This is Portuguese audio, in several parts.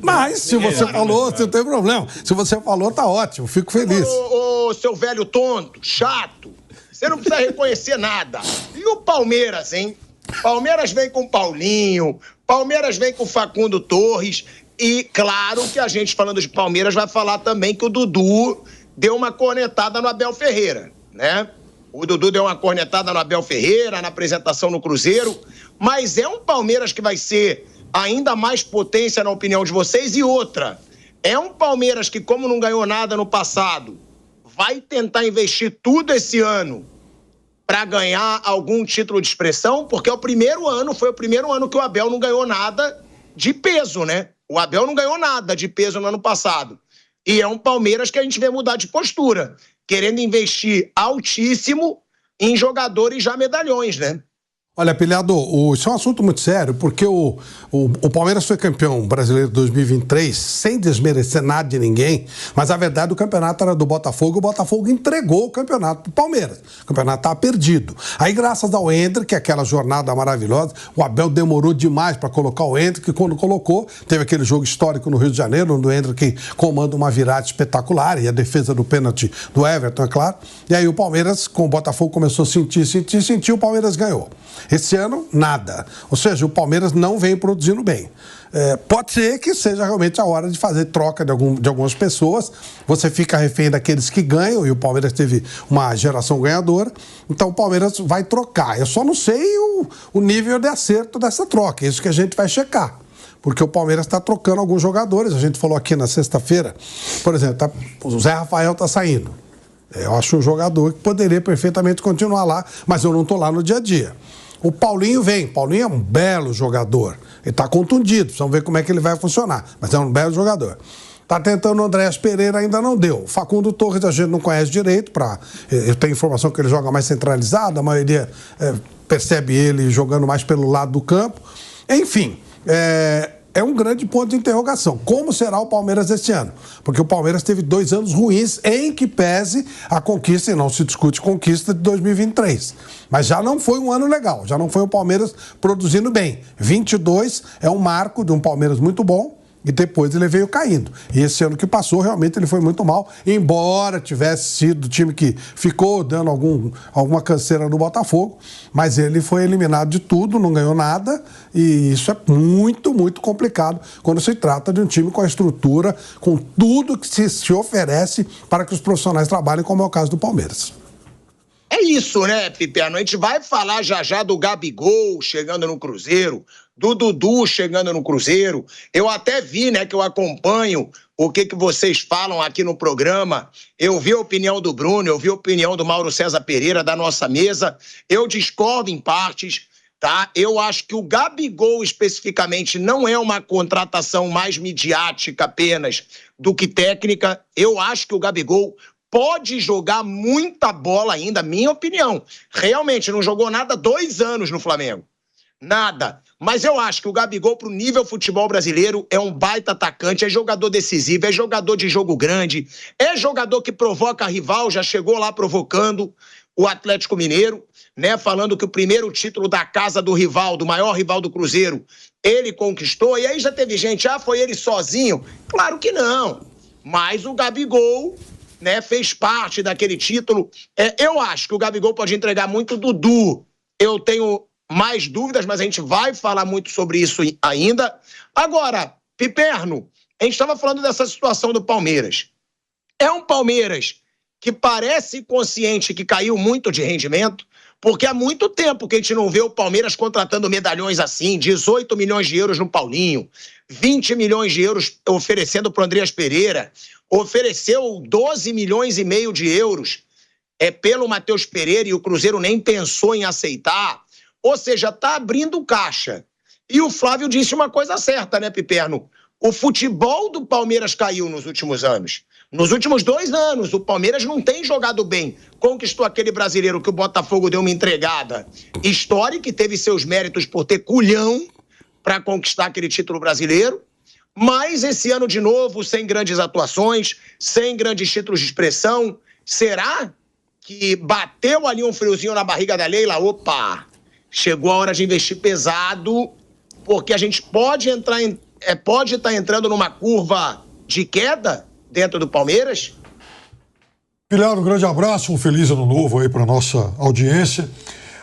Mas, se você falou, não tem problema. Se você falou, tá ótimo. Fico feliz. Ô, seu velho tonto, chato. Você não precisa reconhecer nada. E o Palmeiras, hein? Palmeiras vem com Paulinho, Palmeiras vem com Facundo Torres. E, claro, que a gente, falando de Palmeiras, vai falar também que o Dudu deu uma cornetada no Abel Ferreira, né? O Dudu deu uma cornetada no Abel Ferreira, na apresentação no Cruzeiro. Mas é um Palmeiras que vai ser ainda mais potência, na opinião de vocês. E outra, é um Palmeiras que, como não ganhou nada no passado, vai tentar investir tudo esse ano para ganhar algum título de expressão, porque foi o primeiro ano que o Abel não ganhou nada de peso, né? O Abel não ganhou nada de peso no ano passado. E é um Palmeiras que a gente vê mudar de postura, querendo investir altíssimo em jogadores já medalhões, né? Olha, Pilhado, isso é um assunto muito sério, porque o Palmeiras foi campeão brasileiro de 2023, sem desmerecer nada de ninguém, mas a verdade, o campeonato era do Botafogo, e o Botafogo entregou o campeonato pro Palmeiras. O campeonato estava perdido. Aí, graças ao Endrick, aquela jornada maravilhosa, o Abel demorou demais para colocar o Endrick, e quando colocou, teve aquele jogo histórico no Rio de Janeiro, onde o Endrick comanda uma virada espetacular, e a defesa do pênalti do Everton, é claro. E aí o Palmeiras, com o Botafogo, começou a sentir, o Palmeiras ganhou. Esse ano, nada. Ou seja, o Palmeiras não vem produzindo bem. Pode ser que seja realmente a hora de fazer troca de algumas pessoas. Você fica refém daqueles que ganham, e o Palmeiras teve uma geração ganhadora. Então o Palmeiras vai trocar. Eu só não sei o nível de acerto dessa troca. É isso que a gente vai checar. Porque o Palmeiras está trocando alguns jogadores. A gente falou aqui na sexta-feira, por exemplo, o Zé Rafael está saindo. Eu acho um jogador que poderia perfeitamente continuar lá, mas eu não estou lá no dia a dia. O Paulinho vem. Paulinho é um belo jogador. Ele está contundido. Precisamos ver como é que ele vai funcionar. Mas é um belo jogador. Está tentando o Andréas Pereira, ainda não deu. O Facundo Torres a gente não conhece direito. Eu tenho informação que ele joga mais centralizado. A maioria percebe ele jogando mais pelo lado do campo. Enfim, é um grande ponto de interrogação. Como será o Palmeiras este ano? Porque o Palmeiras teve 2 anos ruins, em que pese a conquista, e não se discute conquista, de 2023. Mas já não foi um ano legal, já não foi o Palmeiras produzindo bem. 22 é um marco de um Palmeiras muito bom, e depois ele veio caindo. E esse ano que passou, realmente ele foi muito mal, embora tivesse sido o time que ficou dando alguma canseira no Botafogo, mas ele foi eliminado de tudo, não ganhou nada, e isso é muito, muito complicado quando se trata de um time com a estrutura, com tudo que se oferece para que os profissionais trabalhem, como é o caso do Palmeiras. É isso, né, Piperno? A gente vai falar já do Gabigol chegando no Cruzeiro, do Dudu chegando no Cruzeiro. Eu até vi, né, que eu acompanho o que vocês falam aqui no programa. Eu vi a opinião do Bruno, eu vi a opinião do Mauro César Pereira, da nossa mesa. Eu discordo em partes, tá? Eu acho que o Gabigol, especificamente, não é uma contratação mais midiática apenas do que técnica. Eu acho que o Gabigol pode jogar muita bola ainda, minha opinião. Realmente, não jogou nada 2 anos no Flamengo. Nada. Mas eu acho que o Gabigol, pro nível futebol brasileiro, é um baita atacante, é jogador decisivo, é jogador de jogo grande, é jogador que provoca rival, já chegou lá provocando o Atlético Mineiro, né? Falando que o primeiro título da casa do rival, do maior rival do Cruzeiro, ele conquistou. E aí já teve gente, foi ele sozinho? Claro que não. Mas o Gabigol, né, fez parte daquele título. Eu acho que o Gabigol pode entregar muito. Dudu, eu tenho mais dúvidas, mas a gente vai falar muito sobre isso ainda. Agora, Piperno, a gente estava falando dessa situação do Palmeiras. É um Palmeiras que parece consciente que caiu muito de rendimento, porque há muito tempo que a gente não vê o Palmeiras contratando medalhões assim, 18 milhões de euros no Paulinho, 20 milhões de euros oferecendo para o Andréas Pereira, ofereceu 12 milhões e meio de euros pelo Matheus Pereira, e o Cruzeiro nem pensou em aceitar. Ou seja, está abrindo caixa. E o Flávio disse uma coisa certa, né, Piperno? O futebol do Palmeiras caiu nos últimos anos. Nos últimos 2 anos, o Palmeiras não tem jogado bem. Conquistou aquele brasileiro que o Botafogo deu uma entregada histórica, e teve seus méritos por ter culhão para conquistar aquele título brasileiro. Mas esse ano, de novo, sem grandes atuações, sem grandes títulos de expressão. Será que bateu ali um friozinho na barriga da Leila? Opa! Chegou a hora de investir pesado, porque a gente pode entrar pode estar entrando numa curva de queda dentro do Palmeiras? Pilhado, um grande abraço, um feliz ano novo aí para nossa audiência.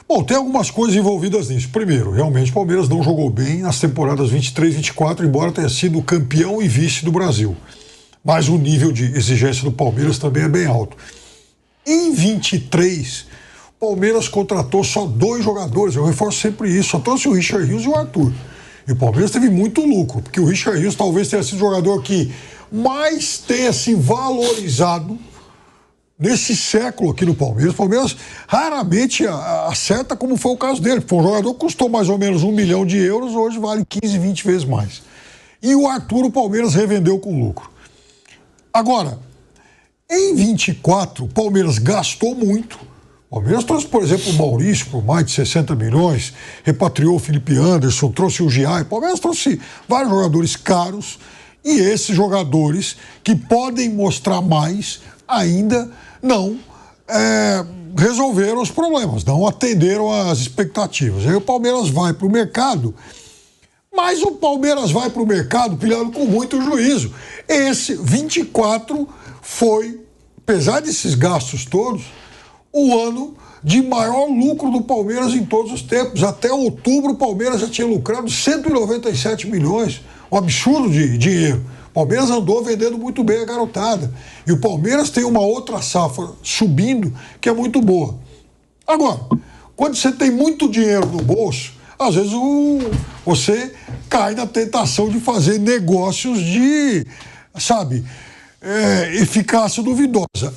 Bom, tem algumas coisas envolvidas nisso. Primeiro, realmente o Palmeiras não jogou bem nas temporadas 23 e 24, embora tenha sido campeão e vice do Brasil. Mas o nível de exigência do Palmeiras também é bem alto. Em 23, o Palmeiras contratou só 2 jogadores, eu reforço sempre isso, só trouxe o Richard Rios e o Arthur. E o Palmeiras teve muito lucro, porque o Richard Rios talvez tenha sido o jogador que mais tenha se valorizado nesse século aqui no Palmeiras. O Palmeiras raramente acerta, como foi o caso dele. Foi um jogador que custou mais ou menos 1 milhão de euros, hoje vale 15, 20 vezes mais. E o Arthur, o Palmeiras revendeu com lucro. Agora, em 24, o Palmeiras gastou muito. O Palmeiras trouxe, por exemplo, o Maurício por mais de 60 milhões, repatriou o Felipe Anderson, trouxe o Giai. O Palmeiras trouxe vários jogadores caros e esses jogadores que podem mostrar mais ainda não resolveram os problemas, não atenderam às expectativas. Aí o Palmeiras vai para o mercado, mas o Palmeiras vai para o mercado pilhado com muito juízo. Esse 24 foi, apesar desses gastos todos, o ano de maior lucro do Palmeiras em todos os tempos. Até outubro o Palmeiras já tinha lucrado 197 milhões, um absurdo de dinheiro. O Palmeiras andou vendendo muito bem a garotada. E o Palmeiras tem uma outra safra subindo que é muito boa. Agora, quando você tem muito dinheiro no bolso, às vezes você cai na tentação de fazer negócios de, eficácia duvidosa.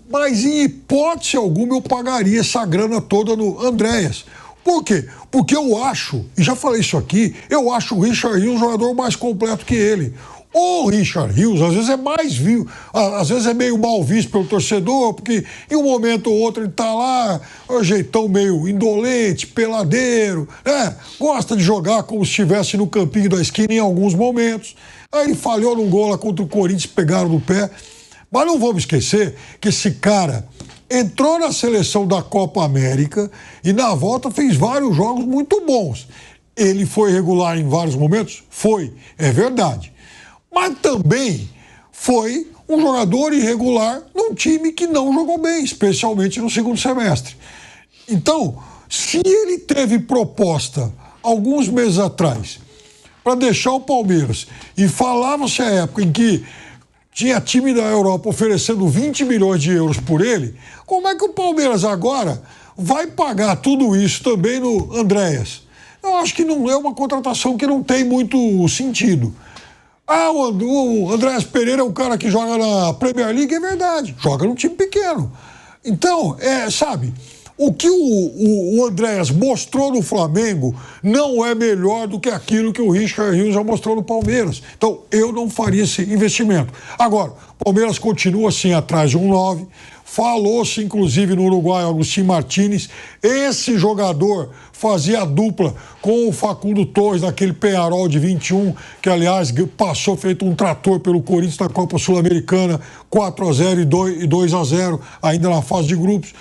Mas em hipótese alguma, eu pagaria essa grana toda no Andréas. Por quê? Porque eu acho, e já falei isso aqui, eu acho o Richard Rios um jogador mais completo que ele. O Richard Rios, às vezes às vezes é meio mal visto pelo torcedor, porque em um momento ou outro ele tá lá, um jeitão meio indolente, peladeiro, né? Gosta de jogar como se estivesse no campinho da esquina em alguns momentos. Aí ele falhou num gol lá contra o Corinthians, pegaram no pé. Mas não vamos esquecer que esse cara entrou na seleção da Copa América e na volta fez vários jogos muito bons. Ele foi regular em vários momentos? Foi, é verdade. Mas também foi um jogador irregular num time que não jogou bem, especialmente no segundo semestre. Então, se ele teve proposta alguns meses atrás para deixar o Palmeiras e falava-se a época em que tinha time da Europa oferecendo 20 milhões de euros por ele, como é que o Palmeiras agora vai pagar tudo isso também no Andréas? Eu acho que não é uma contratação que não tem muito sentido. O Andréas Pereira é um cara que joga na Premier League, é verdade, joga num time pequeno. Então, o que o Andréas mostrou no Flamengo não é melhor do que aquilo que o Richard Rios já mostrou no Palmeiras. Então, eu não faria esse investimento. Agora, o Palmeiras continua assim atrás de um 9. Falou-se, inclusive, no Uruguai, Agustín Martínez. Esse jogador fazia a dupla com o Facundo Torres, naquele Peñarol de 21, que, aliás, passou feito um trator pelo Corinthians na Copa Sul-Americana, 4-0 e 2-0, ainda na fase de grupos.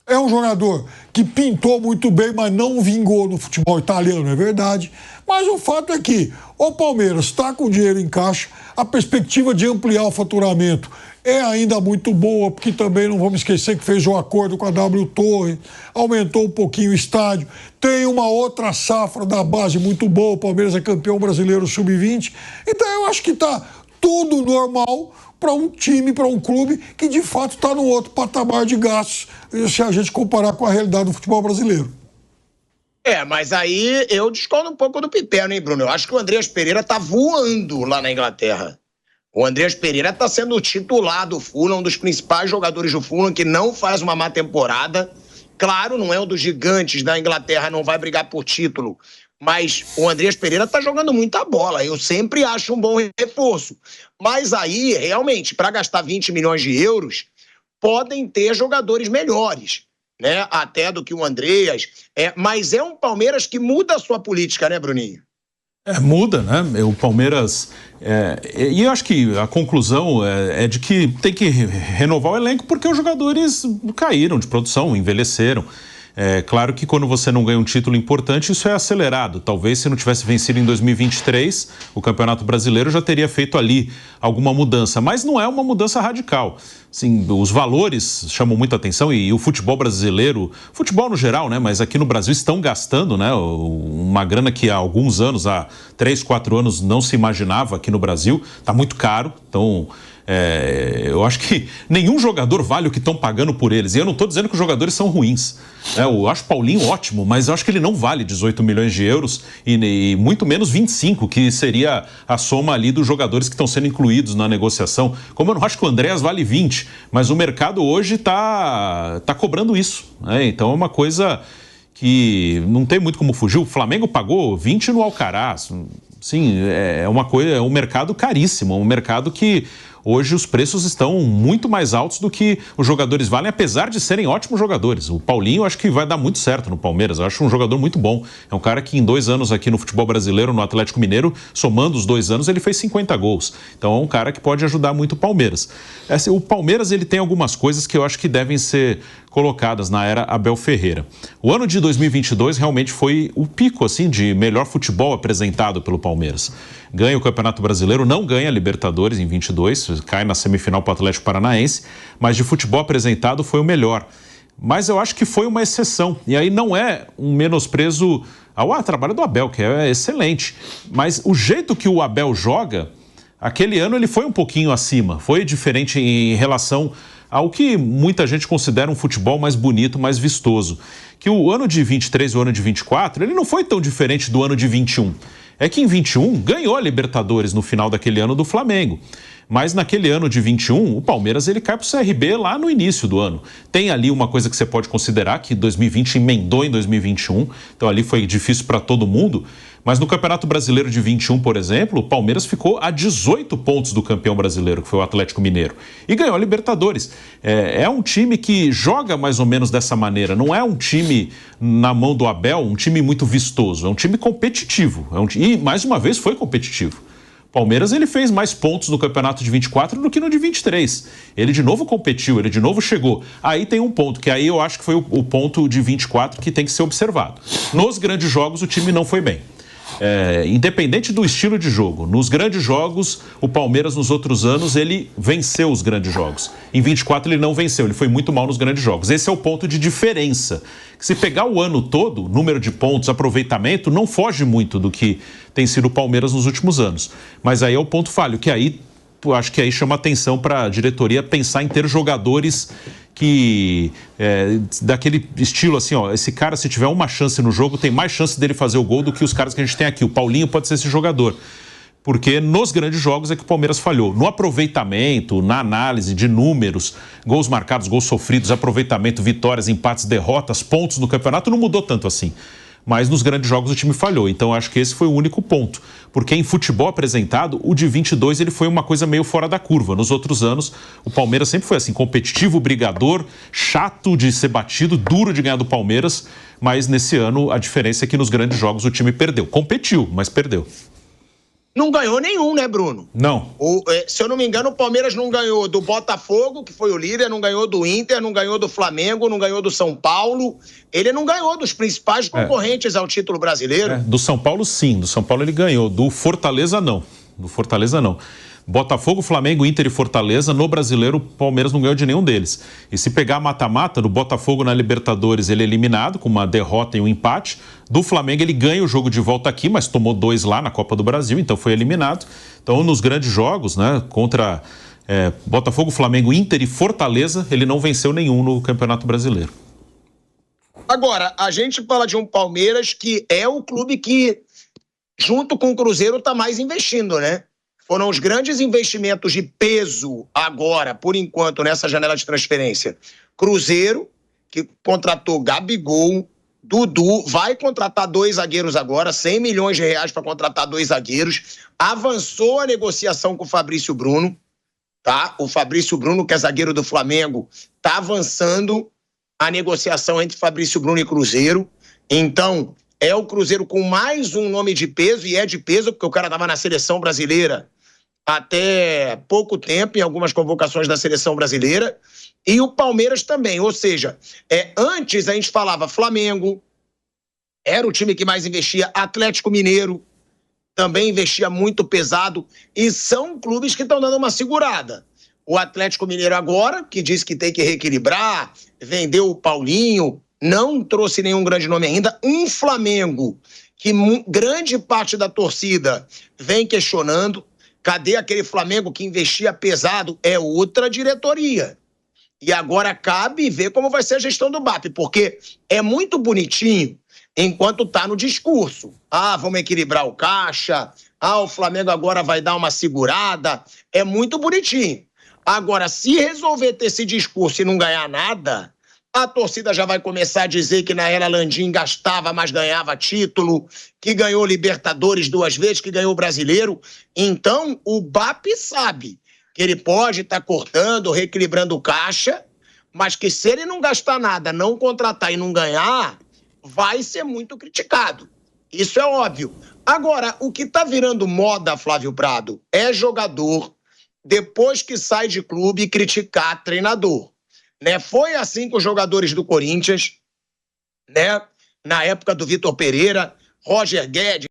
É um jogador que pintou muito bem, mas não vingou no futebol italiano, é verdade. Mas o fato é que o Palmeiras está com dinheiro em caixa, a perspectiva de ampliar o faturamento é ainda muito boa, porque também não vamos esquecer que fez um acordo com a W Torre, aumentou um pouquinho o estádio, tem uma outra safra da base muito boa, o Palmeiras é campeão brasileiro sub-20, então eu acho que está tudo normal para um time, para um clube que de fato está num outro patamar de gastos, se a gente comparar com a realidade do futebol brasileiro. Mas aí eu discordo um pouco do Pipeno, hein, Bruno? Eu acho que o Andréas Pereira tá voando lá na Inglaterra. O Andréas Pereira está sendo o titular do Fulham, um dos principais jogadores do Fulham, que não faz uma má temporada. Claro, não é um dos gigantes da Inglaterra, não vai brigar por título. Mas o Andréas Pereira está jogando muita bola. Eu sempre acho um bom reforço. Mas aí, realmente, para gastar 20 milhões de euros, podem ter jogadores melhores, né? Até do que o Andréas. Mas é um Palmeiras que muda a sua política, né, Bruninho? Muda, né? O Palmeiras... e eu acho que a conclusão é de que tem que renovar o elenco porque os jogadores caíram de produção, envelheceram. É claro que quando você não ganha um título importante, isso é acelerado. Talvez se não tivesse vencido em 2023, o Campeonato Brasileiro já teria feito ali alguma mudança. Mas não é uma mudança radical. Sim, os valores chamam muita atenção e o futebol brasileiro, futebol no geral, né? Mas aqui no Brasil estão gastando, né? Uma grana que há alguns anos, há 3, 4 anos, não se imaginava aqui no Brasil. Está muito caro, então... eu acho que nenhum jogador vale o que estão pagando por eles. E eu não estou dizendo que os jogadores são ruins. Eu acho o Paulinho ótimo, mas eu acho que ele não vale 18 milhões de euros e muito menos 25, que seria a soma ali dos jogadores que estão sendo incluídos na negociação. Como eu não acho que o Andréas vale 20, mas o mercado hoje está cobrando isso. Então é uma coisa que não tem muito como fugir. O Flamengo pagou 20 no Alcaraz. Sim, é uma coisa, é um mercado caríssimo, um mercado que hoje os preços estão muito mais altos do que os jogadores valem, apesar de serem ótimos jogadores. O Paulinho eu acho que vai dar muito certo no Palmeiras, eu acho um jogador muito bom. É um cara que em 2 anos aqui no futebol brasileiro, no Atlético Mineiro, somando os 2 anos, ele fez 50 gols. Então é um cara que pode ajudar muito o Palmeiras. O Palmeiras ele tem algumas coisas que eu acho que devem ser colocadas na era Abel Ferreira. O ano de 2022 realmente foi o pico assim, de melhor futebol apresentado pelo Palmeiras. Ganha o Campeonato Brasileiro, não ganha a Libertadores em 22, cai na semifinal para o Atlético Paranaense, mas de futebol apresentado foi o melhor. Mas eu acho que foi uma exceção, e aí não é um menosprezo ao trabalho do Abel, que é excelente, mas o jeito que o Abel joga, aquele ano ele foi um pouquinho acima, foi diferente em relação ao que muita gente considera um futebol mais bonito, mais vistoso. Que o ano de 23 e o ano de 24, ele não foi tão diferente do ano de 21. É que em 21 ganhou a Libertadores no final daquele ano do Flamengo. Mas naquele ano de 21, o Palmeiras ele cai para o CRB lá no início do ano. Tem ali uma coisa que você pode considerar, que 2020 emendou em 2021, então ali foi difícil para todo mundo. Mas no Campeonato Brasileiro de 21, por exemplo, o Palmeiras ficou a 18 pontos do campeão brasileiro, que foi o Atlético Mineiro, e ganhou a Libertadores. É um time que joga mais ou menos dessa maneira, não é um time na mão do Abel, um time muito vistoso, é um time competitivo, e mais uma vez foi competitivo. Palmeiras ele fez mais pontos no campeonato de 24 do que no de 23. Ele de novo competiu, ele de novo chegou. Aí tem um ponto, que aí eu acho que foi o ponto de 24 que tem que ser observado. Nos grandes jogos o time não foi bem. Independente do estilo de jogo, nos grandes jogos, o Palmeiras nos outros anos, ele venceu os grandes jogos. Em 24 ele não venceu, ele foi muito mal nos grandes jogos. Esse é o ponto de diferença. Se pegar o ano todo, número de pontos, aproveitamento, não foge muito do que tem sido o Palmeiras nos últimos anos. Mas aí é o ponto falho, que aí, acho que aí chama atenção para a diretoria pensar em ter jogadores que daquele estilo assim, ó, esse cara se tiver uma chance no jogo, tem mais chance dele fazer o gol do que os caras que a gente tem aqui. O Paulinho pode ser esse jogador. Porque nos grandes jogos é que o Palmeiras falhou. No aproveitamento, na análise de números, gols marcados, gols sofridos, aproveitamento, vitórias, empates, derrotas, pontos no campeonato, não mudou tanto assim. Mas nos grandes jogos o time falhou. Então acho que esse foi o único ponto. Porque em futebol apresentado, o de 22 ele foi uma coisa meio fora da curva. Nos outros anos, o Palmeiras sempre foi assim, competitivo, brigador, chato de ser batido, duro de ganhar do Palmeiras. Mas nesse ano a diferença é que nos grandes jogos o time perdeu. Competiu, mas perdeu. Não ganhou nenhum, né, Bruno? Não. Se eu não me engano, o Palmeiras não ganhou do Botafogo, que foi o líder, não ganhou do Inter, não ganhou do Flamengo, não ganhou do São Paulo. Ele não ganhou dos principais concorrentes ao título brasileiro. Do São Paulo, sim. Do São Paulo ele ganhou. Do Fortaleza, não. Do Fortaleza, não. Botafogo, Flamengo, Inter e Fortaleza, no Brasileiro, o Palmeiras não ganhou de nenhum deles. E se pegar a mata-mata, do Botafogo na Libertadores, ele é eliminado com uma derrota e um empate. Do Flamengo, ele ganha o jogo de volta aqui, mas tomou 2 lá na Copa do Brasil, então foi eliminado. Então, nos grandes jogos, né, contra Botafogo, Flamengo, Inter e Fortaleza, ele não venceu nenhum no Campeonato Brasileiro. Agora, a gente fala de um Palmeiras que é o clube que, junto com o Cruzeiro, está mais investindo, né? Foram os grandes investimentos de peso agora, por enquanto, nessa janela de transferência. Cruzeiro, que contratou Gabigol, Dudu, vai contratar 2 zagueiros agora, 100 milhões de reais para contratar 2 zagueiros. Avançou a negociação com o Fabrício Bruno, tá? O Fabrício Bruno, que é zagueiro do Flamengo, tá avançando a negociação entre Fabrício Bruno e Cruzeiro. Então, é o Cruzeiro com mais um nome de peso, e é de peso porque o cara estava na seleção brasileira até pouco tempo em algumas convocações da seleção brasileira, e o Palmeiras também. Ou seja, antes a gente falava Flamengo, era o time que mais investia, Atlético Mineiro também investia muito pesado, e são clubes que estão dando uma segurada. O Atlético Mineiro agora, que diz que tem que reequilibrar, vendeu o Paulinho, não trouxe nenhum grande nome ainda. Um Flamengo, que grande parte da torcida vem questionando. Cadê aquele Flamengo que investia pesado? É outra diretoria. E agora cabe ver como vai ser a gestão do BAP, porque é muito bonitinho enquanto está no discurso. Vamos equilibrar o caixa. O Flamengo agora vai dar uma segurada. É muito bonitinho. Agora, se resolver ter esse discurso e não ganhar nada, a torcida já vai começar a dizer que na era Landim gastava, mas ganhava título, que ganhou Libertadores 2 vezes, que ganhou Brasileiro. Então, o BAP sabe que ele pode estar cortando, reequilibrando o caixa, mas que se ele não gastar nada, não contratar e não ganhar, vai ser muito criticado. Isso é óbvio. Agora, o que está virando moda, Flávio Prado, é jogador, depois que sai de clube, criticar treinador. Né? Foi assim com os jogadores do Corinthians, né? Na época do Vitor Pereira, Roger Guedes.